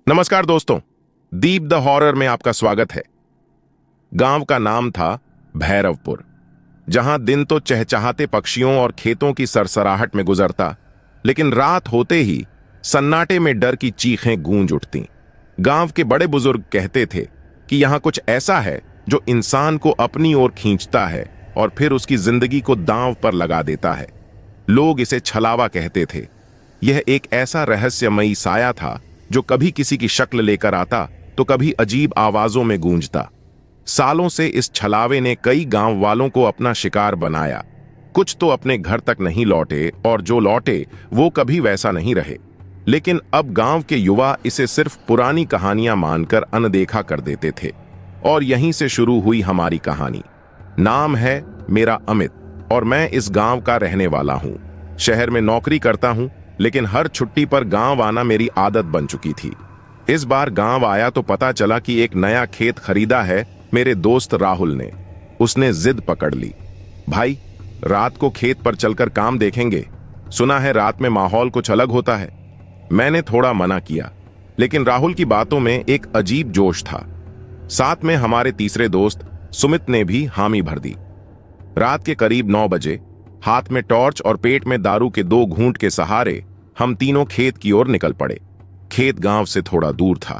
नमस्कार दोस्तों, दीप the horror में आपका स्वागत है। गांव का नाम था भैरवपुर, जहां दिन तो चहचहाते पक्षियों और खेतों की सरसराहट में गुजरता, लेकिन रात होते ही सन्नाटे में डर की चीखें गूंज उठती। गांव के बड़े बुजुर्ग कहते थे कि यहां कुछ ऐसा है जो इंसान को अपनी ओर खींचता है और फिर उसकी जिंदगी को दांव पर लगा देता है। लोग इसे छलावा कहते थे। यह एक ऐसा रहस्यमयी साया था जो कभी किसी की शक्ल लेकर आता तो कभी अजीब आवाजों में गूंजता। सालों से इस छलावे ने कई गांव वालों को अपना शिकार बनाया। कुछ तो अपने घर तक नहीं लौटे और जो लौटे वो कभी वैसा नहीं रहे। लेकिन अब गांव के युवा इसे सिर्फ पुरानी कहानियां मानकर अनदेखा कर देते थे। और यहीं से शुरू हुई हमारी कहानी। नाम है मेरा अमित और मैं इस गांव का रहने वाला हूं। शहर में नौकरी करता हूं, लेकिन हर छुट्टी पर गांव आना मेरी आदत बन चुकी थी। इस बार गांव आया तो पता चला कि एक नया खेत खरीदा है मेरे दोस्त राहुल ने। उसने जिद पकड़ ली, भाई रात को खेत पर चलकर काम देखेंगे, सुना है रात में माहौल कुछ अलग होता है। मैंने थोड़ा मना किया, लेकिन राहुल की बातों में एक अजीब जोश था। साथ में हमारे तीसरे दोस्त सुमित ने भी हामी भर दी। रात के करीब 9 बजे हाथ में टॉर्च और पेट में दारू के 2 घूंट के सहारे हम तीनों खेत की ओर निकल पड़े। खेत गांव से थोड़ा दूर था,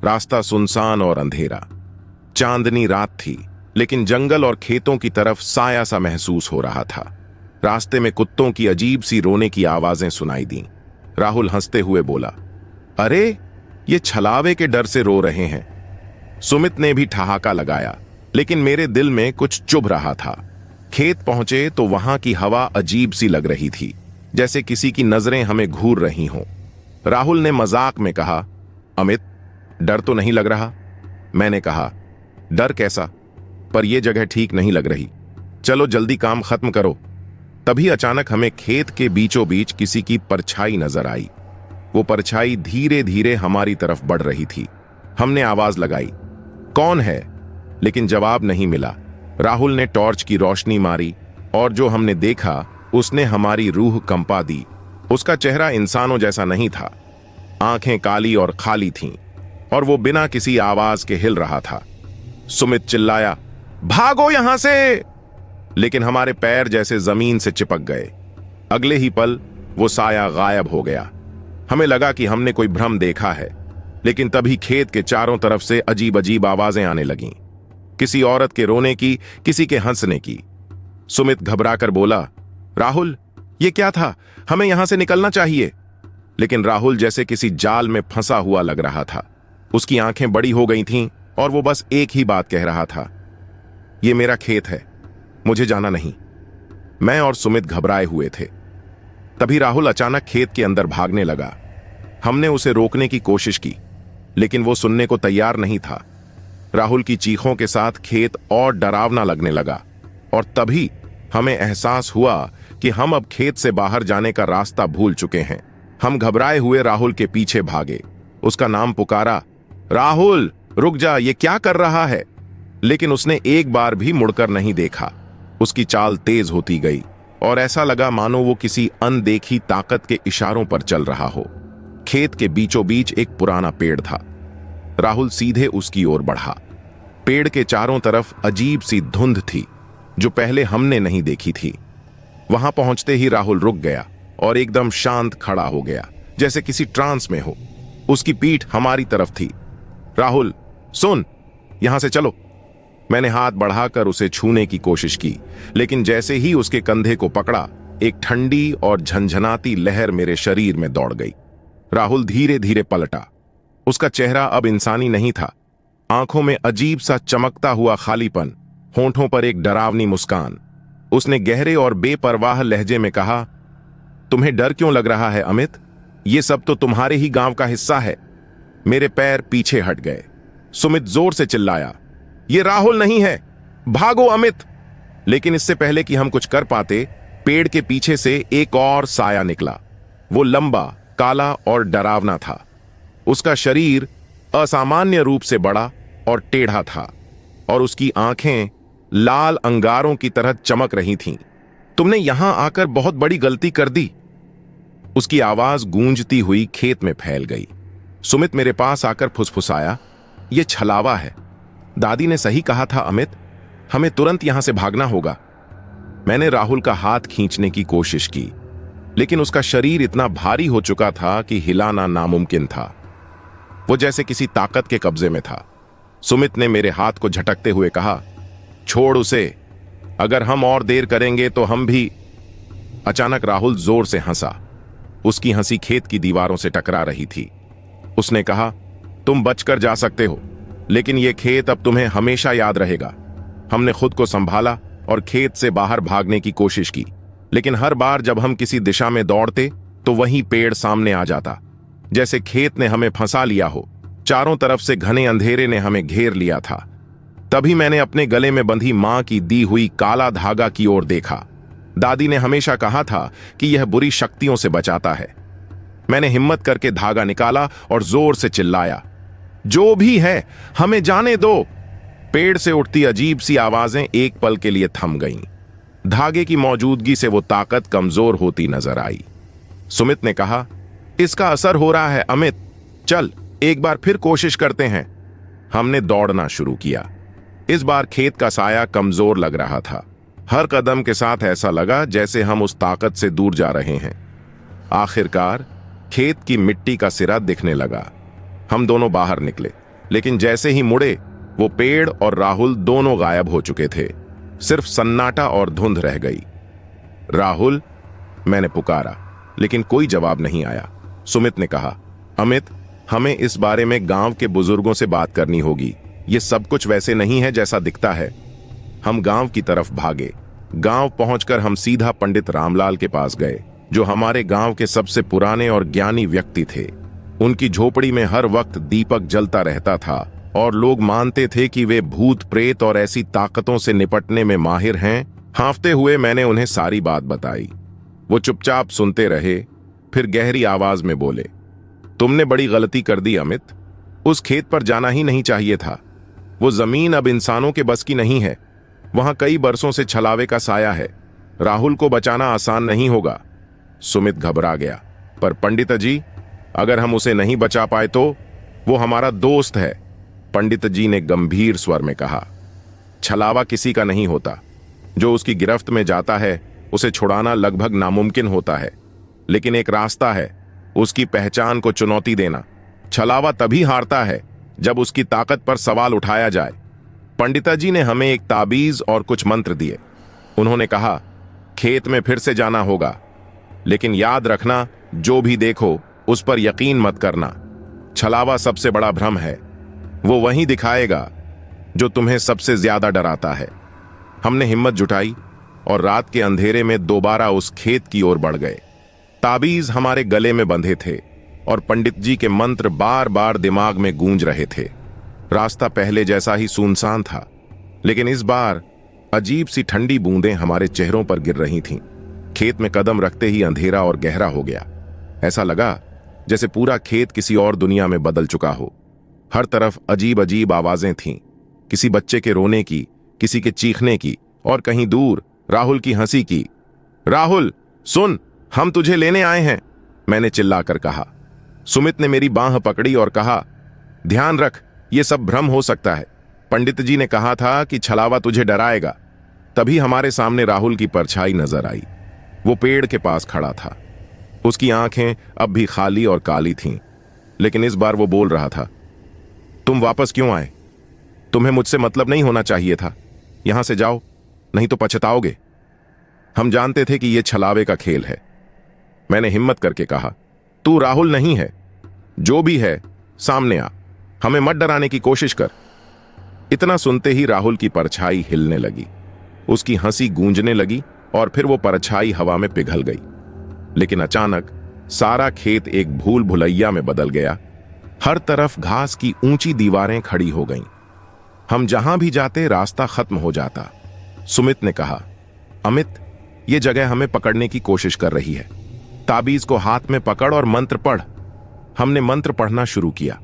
रास्ता सुनसान और अंधेरा। चांदनी रात थी, लेकिन जंगल और खेतों की तरफ साया सा महसूस हो रहा था। रास्ते में कुत्तों की अजीब सी रोने की आवाजें सुनाई दी। राहुल हंसते हुए बोला, अरे ये छलावे के डर से रो रहे हैं। सुमित ने भी ठहाका लगाया, लेकिन मेरे दिल में कुछ चुभ रहा था। खेत पहुंचे तो वहां की हवा अजीब सी लग रही थी, जैसे किसी की नजरें हमें घूर रही हों। राहुल ने मजाक में कहा, अमित डर तो नहीं लग रहा? मैंने कहा, डर कैसा, पर यह जगह ठीक नहीं लग रही, चलो जल्दी काम खत्म करो। तभी अचानक हमें खेत के बीचों बीच किसी की परछाई नजर आई। वो परछाई धीरे धीरे हमारी तरफ बढ़ रही थी। हमने आवाज लगाई, कौन है? लेकिन जवाब नहीं मिला। राहुल ने टॉर्च की रोशनी मारी और जो हमने देखा उसने हमारी रूह कंपा दी। उसका चेहरा इंसानों जैसा नहीं था। आंखें काली और खाली थीं और वो बिना किसी आवाज के हिल रहा था। सुमित चिल्लाया, भागो यहां से! लेकिन हमारे पैर जैसे जमीन से चिपक गए। अगले ही पल वो साया गायब हो गया। हमें लगा कि हमने कोई भ्रम देखा है, लेकिन तभी खेत के चारों तरफ से अजीब अजीब आवाजें आने लगीं। किसी औरत के रोने की, किसी के हंसने की। सुमित घबराकर बोला, राहुल ये क्या था? हमें यहां से निकलना चाहिए। लेकिन राहुल जैसे किसी जाल में फंसा हुआ लग रहा था। उसकी आंखें बड़ी हो गई थीं और वो बस एक ही बात कह रहा था, ये मेरा खेत है, मुझे जाना नहीं। मैं और सुमित घबराए हुए थे। तभी राहुल अचानक खेत के अंदर भागने लगा। हमने उसे रोकने की कोशिश की, लेकिन वो सुनने को तैयार नहीं था। राहुल की चीखों के साथ खेत और डरावना लगने लगा और तभी हमें एहसास हुआ कि हम अब खेत से बाहर जाने का रास्ता भूल चुके हैं। हम घबराए हुए राहुल के पीछे भागे, उसका नाम पुकारा, राहुल रुक जा, ये क्या कर रहा है? लेकिन उसने एक बार भी मुड़कर नहीं देखा। उसकी चाल तेज होती गई और ऐसा लगा मानो वो किसी अनदेखी ताकत के इशारों पर चल रहा हो। खेत के बीचों बीच एक पुराना पेड़ था। राहुल सीधे उसकी ओर बढ़ा। पेड़ के चारों तरफ अजीब सी धुंध थी जो पहले हमने नहीं देखी थी। वहां पहुंचते ही राहुल रुक गया और एकदम शांत खड़ा हो गया, जैसे किसी ट्रांस में हो। उसकी पीठ हमारी तरफ थी। राहुल सुन, यहां से चलो। मैंने हाथ बढ़ाकर उसे छूने की कोशिश की, लेकिन जैसे ही उसके कंधे को पकड़ा, एक ठंडी और झंझनाती लहर मेरे शरीर में दौड़ गई। राहुल धीरे धीरे पलटा। उसका चेहरा अब इंसानी नहीं था। आंखों में अजीब सा चमकता हुआ खालीपन, होंठों पर एक डरावनी मुस्कान। उसने गहरे और बेपरवाह लहजे में कहा, तुम्हें डर क्यों लग रहा है अमित? ये सब तो तुम्हारे ही गांव का हिस्सा है। मेरे पैर पीछे हट गए। सुमित जोर से चिल्लाया, ये राहुल नहीं है, भागो अमित! लेकिन इससे पहले कि हम कुछ कर पाते, पेड़ के पीछे से एक और साया निकला। वो लंबा, काला और डरावना था। उसका शरीर असामान्य रूप से बड़ा और टेढ़ा था और उसकी आंखें लाल अंगारों की तरह चमक रही थीं। तुमने यहां आकर बहुत बड़ी गलती कर दी। उसकी आवाज गूंजती हुई खेत में फैल गई। सुमित मेरे पास आकर फुसफुसाया, ये छलावा है। दादी ने सही कहा था अमित, हमें तुरंत यहां से भागना होगा। मैंने राहुल का हाथ खींचने की कोशिश की, लेकिन उसका शरीर इतना भारी हो चुका था कि हिलाना नामुमकिन था। वो जैसे किसी ताकत के कब्जे में था। सुमित ने मेरे हाथ को झटकते हुए कहा, छोड़ उसे, अगर हम और देर करेंगे तो हम भी। अचानक राहुल जोर से हंसा। उसकी हंसी खेत की दीवारों से टकरा रही थी। उसने कहा, तुम बचकर जा सकते हो, लेकिन यह खेत अब तुम्हें हमेशा याद रहेगा। हमने खुद को संभाला और खेत से बाहर भागने की कोशिश की, लेकिन हर बार जब हम किसी दिशा में दौड़ते तो वही पेड़ सामने आ जाता, जैसे खेत ने हमें फंसा लिया हो। चारों तरफ से घने अंधेरे ने हमें घेर लिया था। तभी मैंने अपने गले में बंधी मां की दी हुई काला धागा की ओर देखा। दादी ने हमेशा कहा था कि यह बुरी शक्तियों से बचाता है। मैंने हिम्मत करके धागा निकाला और जोर से चिल्लाया, जो भी है हमें जाने दो। पेड़ से उठती अजीब सी आवाजें एक पल के लिए थम गईं। धागे की मौजूदगी से वो ताकत कमजोर होती नजर आई। सुमित ने कहा, इसका असर हो रहा है अमित, चल एक बार फिर कोशिश करते हैं। हमने दौड़ना शुरू किया। इस बार खेत का साया कमजोर लग रहा था। हर कदम के साथ ऐसा लगा जैसे हम उस ताकत से दूर जा रहे हैं। आखिरकार खेत की मिट्टी का सिरा दिखने लगा। हम दोनों बाहर निकले, लेकिन जैसे ही मुड़े वो पेड़ और राहुल दोनों गायब हो चुके थे। सिर्फ सन्नाटा और धुंध रह गई। राहुल, मैंने पुकारा, लेकिन कोई जवाब नहीं आया। सुमित ने कहा, अमित, हमें इस बारे में गांव के बुजुर्गों से बात करनी होगी। ये सब कुछ वैसे नहीं है जैसा दिखता है। हम गांव की तरफ भागे। गांव पहुंचकर हम सीधा पंडित रामलाल के पास गए, जो हमारे गांव के सबसे पुराने और ज्ञानी व्यक्ति थे। उनकी झोपड़ी में हर वक्त दीपक जलता रहता था और लोग मानते थे कि वे भूत प्रेत और ऐसी ताकतों से निपटने में माहिर हैं। हाँफते हुए मैंने उन्हें सारी बात बताई। वो चुपचाप सुनते रहे, फिर गहरी आवाज में बोले, तुमने बड़ी गलती कर दी अमित। उस खेत पर जाना ही नहीं चाहिए था। वो जमीन अब इंसानों के बस की नहीं है। वहां कई बरसों से छलावे का साया है। राहुल को बचाना आसान नहीं होगा। सुमित घबरा गया, पर पंडित जी, अगर हम उसे नहीं बचा पाए तो? वो हमारा दोस्त है, पंडित जी ने गंभीर स्वर में कहा। छलावा किसी का नहीं होता। जो उसकी गिरफ्त में जाता है उसे छुड़ाना लगभग नामुमकिन होता है, लेकिन एक रास्ता है, उसकी पहचान को चुनौती देना। छलावा तभी हारता है जब उसकी ताकत पर सवाल उठाया जाए। पंडिता जी ने हमें एक ताबीज और कुछ मंत्र दिए। उन्होंने कहा, खेत में फिर से जाना होगा, लेकिन याद रखना, जो भी देखो उस पर यकीन मत करना। छलावा सबसे बड़ा भ्रम है। वो वही दिखाएगा जो तुम्हें सबसे ज्यादा डराता है। हमने हिम्मत जुटाई और रात के अंधेरे में दोबारा उस खेत की ओर बढ़ गए। ताबीज हमारे गले में बंधे थे और पंडित जी के मंत्र बार बार दिमाग में गूंज रहे थे। रास्ता पहले जैसा ही सुनसान था, लेकिन इस बार अजीब सी ठंडी बूंदें हमारे चेहरों पर गिर रही थीं। खेत में कदम रखते ही अंधेरा और गहरा हो गया। ऐसा लगा जैसे पूरा खेत किसी और दुनिया में बदल चुका हो। हर तरफ अजीब अजीब आवाजें थीं, किसी बच्चे के रोने की, किसी के चीखने की, और कहीं दूर राहुल की हंसी की। राहुल सुन, हम तुझे लेने आए हैं, मैंने चिल्लाकर कहा। सुमित ने मेरी बांह पकड़ी और कहा, ध्यान रख, यह सब भ्रम हो सकता है। पंडित जी ने कहा था कि छलावा तुझे डराएगा। तभी हमारे सामने राहुल की परछाई नजर आई। वो पेड़ के पास खड़ा था। उसकी आंखें अब भी खाली और काली थीं, लेकिन इस बार वो बोल रहा था, तुम वापस क्यों आए? तुम्हें मुझसे मतलब नहीं होना चाहिए था। यहां से जाओ, नहीं तो पछताओगे। हम जानते थे कि यह छलावे का खेल है। मैंने हिम्मत करके कहा, तू राहुल नहीं है। जो भी है सामने आ, हमें मत डराने की कोशिश कर। इतना सुनते ही राहुल की परछाई हिलने लगी। उसकी हंसी गूंजने लगी और फिर वो परछाई हवा में पिघल गई। लेकिन अचानक सारा खेत एक भूल भुलैया में बदल गया। हर तरफ घास की ऊंची दीवारें खड़ी हो गईं। हम जहां भी जाते रास्ता खत्म हो जाता। सुमित ने कहा, अमित, यह जगह हमें पकड़ने की कोशिश कर रही है। ताबीज को हाथ में पकड़ और मंत्र पढ़। हमने मंत्र पढ़ना शुरू किया।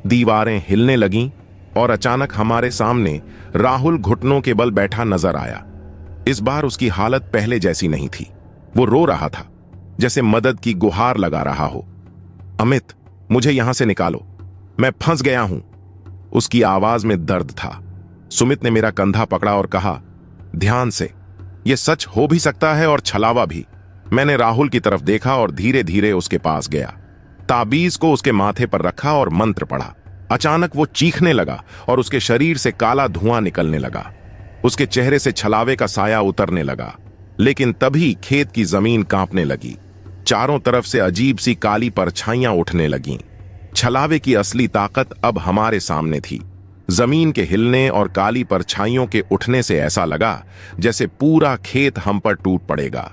दीवारें हिलने लगीं और अचानक हमारे सामने राहुल घुटनों के बल बैठा नजर आया। इस बार उसकी हालत पहले जैसी नहीं थी। वो रो रहा था, जैसे मदद की गुहार लगा रहा हो। अमित, मुझे यहां से निकालो, मैं फंस गया हूं। उसकी आवाज में दर्द था। सुमित ने मेरा कंधा पकड़ा और कहा, ध्यान से, यह सच हो भी सकता है और छलावा भी। मैंने राहुल की तरफ देखा और धीरे धीरे उसके पास गया, ताबीज को उसके माथे पर रखा और मंत्र पढ़ा। अचानक वो चीखने लगा और उसके शरीर से काला धुआं निकलने लगा। उसके चेहरे से छलावे का साया उतरने लगा। लेकिन तभी खेत की जमीन कांपने लगी। चारों तरफ से अजीब सी काली परछाइयां उठने लगीं। छलावे की असली ताकत अब हमारे सामने थी। जमीन के हिलने और काली परछाइयों के उठने से ऐसा लगा जैसे पूरा खेत हम पर टूट पड़ेगा।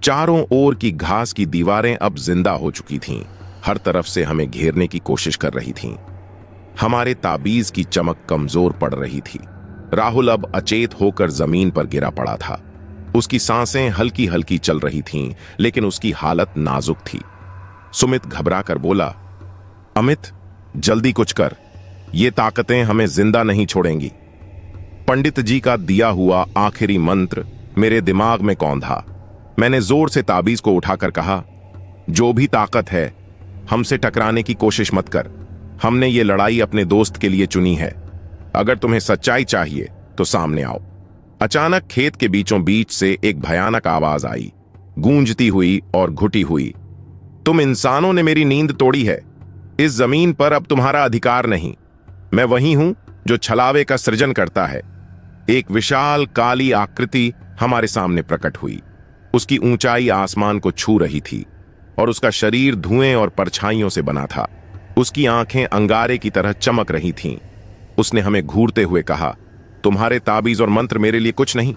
चारों ओर की घास की दीवारें अब जिंदा हो चुकी थीं, हर तरफ से हमें घेरने की कोशिश कर रही थीं। हमारे ताबीज की चमक कमजोर पड़ रही थी। राहुल अब अचेत होकर जमीन पर गिरा पड़ा था। उसकी सांसें हल्की हल्की चल रही थीं, लेकिन उसकी हालत नाजुक थी। सुमित घबरा कर बोला, अमित, जल्दी कुछ कर, ये ताकतें हमें जिंदा नहीं छोड़ेंगी। पंडित जी का दिया हुआ आखिरी मंत्र मेरे दिमाग में कौंधा। मैंने जोर से ताबीज को उठाकर कहा, जो भी ताकत है, हमसे टकराने की कोशिश मत कर। हमने ये लड़ाई अपने दोस्त के लिए चुनी है। अगर तुम्हें सच्चाई चाहिए तो सामने आओ। अचानक खेत के बीचों बीच से एक भयानक आवाज आई, गूंजती हुई और घुटी हुई। तुम इंसानों ने मेरी नींद तोड़ी है। इस जमीन पर अब तुम्हारा अधिकार नहीं। मैं वही हूं जो छलावे का सृजन करता है। एक विशाल काली आकृति हमारे सामने प्रकट हुई। उसकी ऊंचाई आसमान को छू रही थी और उसका शरीर धुएं और परछाइयों से बना था। उसकी आंखें अंगारे की तरह चमक रही थीं। उसने हमें घूरते हुए कहा, तुम्हारे ताबीज और मंत्र मेरे लिए कुछ नहीं।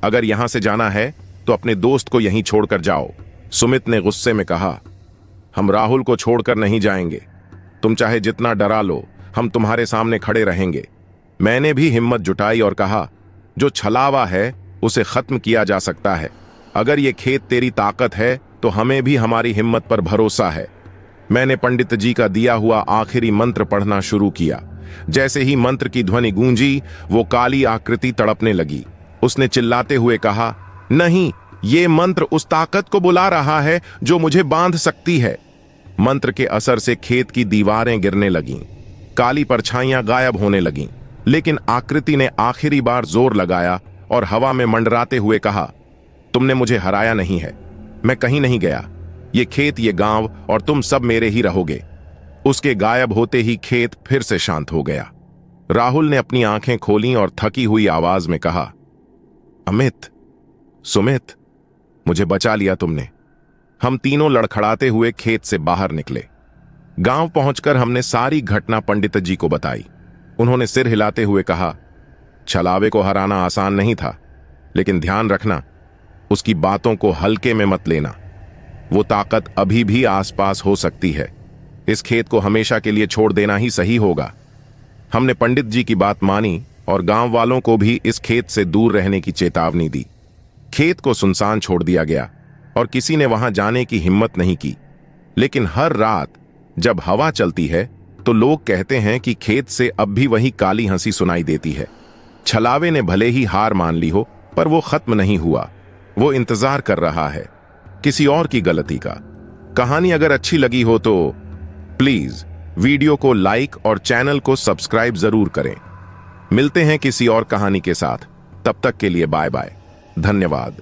अगर यहां से जाना है तो अपने दोस्त को यहीं छोड़कर जाओ। सुमित ने गुस्से में कहा, हम राहुल को छोड़कर नहीं जाएंगे। तुम चाहे जितना डरा लो, हम तुम्हारे सामने खड़े रहेंगे। मैंने भी हिम्मत जुटाई और कहा, जो छलावा है उसे खत्म किया जा सकता है। अगर ये खेत तेरी ताकत है तो हमें भी हमारी हिम्मत पर भरोसा है। मैंने पंडित जी का दिया हुआ आखिरी मंत्र पढ़ना शुरू किया। जैसे ही मंत्र की ध्वनि गूंजी, वो काली आकृति तड़पने लगी। उसने चिल्लाते हुए कहा, नहीं, ये मंत्र उस ताकत को बुला रहा है जो मुझे बांध सकती है। मंत्र के असर से खेत की दीवारें गिरने लगीं, काली परछाइयां गायब होने लगीं। लेकिन आकृति ने आखिरी बार जोर लगाया और हवा में मंडराते हुए कहा, तुमने मुझे हराया नहीं है। मैं कहीं नहीं गया। ये खेत, ये गांव और तुम सब मेरे ही रहोगे। उसके गायब होते ही खेत फिर से शांत हो गया। राहुल ने अपनी आंखें खोलीं और थकी हुई आवाज में कहा, अमित, सुमित, मुझे बचा लिया तुमने। हम तीनों लड़खड़ाते हुए खेत से बाहर निकले। गांव पहुंचकर हमने सारी घटना पंडित जी को बताई। उन्होंने सिर हिलाते हुए कहा, छलावे को हराना आसान नहीं था, लेकिन ध्यान रखना, उसकी बातों को हल्के में मत लेना। वो ताकत अभी भी आसपास हो सकती है। इस खेत को हमेशा के लिए छोड़ देना ही सही होगा। हमने पंडित जी की बात मानी और गांव वालों को भी इस खेत से दूर रहने की चेतावनी दी। खेत को सुनसान छोड़ दिया गया और किसी ने वहां जाने की हिम्मत नहीं की। लेकिन हर रात जब हवा चलती है तो लोग कहते हैं कि खेत से अब भी वही काली हंसी सुनाई देती है। छलावे ने भले ही हार मान ली हो, पर वो खत्म नहीं हुआ। वो इंतजार कर रहा है किसी और की गलती का। कहानी अगर अच्छी लगी हो तो प्लीज वीडियो को लाइक और चैनल को सब्सक्राइब जरूर करें। मिलते हैं किसी और कहानी के साथ। तब तक के लिए बाय बाय। धन्यवाद।